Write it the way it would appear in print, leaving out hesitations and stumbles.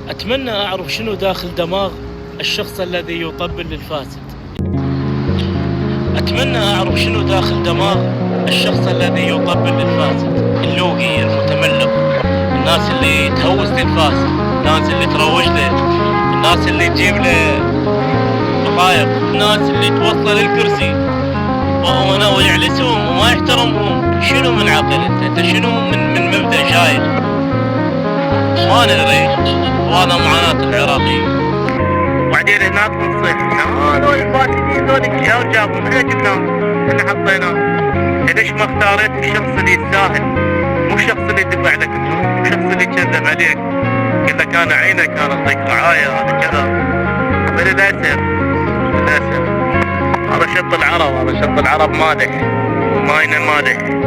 أتمنى أعرف شنو داخل دماغ الشخص الذي يطبل للفاسد. أتمنى أعرف شنو داخل دماغ الشخص الذي يطبل للفاسد، اللوقي المتملق، الناس اللي تهوس للفاسد، الناس اللي تروج له، الناس اللي تجيب له رقايق، الناس اللي توصل الكرسي وأنا ويعلسهم وما يحترمهم. شنو من عقل انت شنو من مبدأ شايل؟ ما ندري. وهذا معاناة العراقيين. وبعدين هناك نصيح هذول الفاسدين ذولك شو جابوا؟ من وين جبناهم؟ احنا حطيناهم. ليش ما اختاريت الشخص اللي يستاهل؟ مو الشخص اللي يدفع لك الفلوس، مو الشخص اللي يكذب عليك يقول لك انا عينك انا اعطيك رعايه هذا كذا. فللاسف هذا شط العرب، هذا شط العرب مادح وماينه مادح.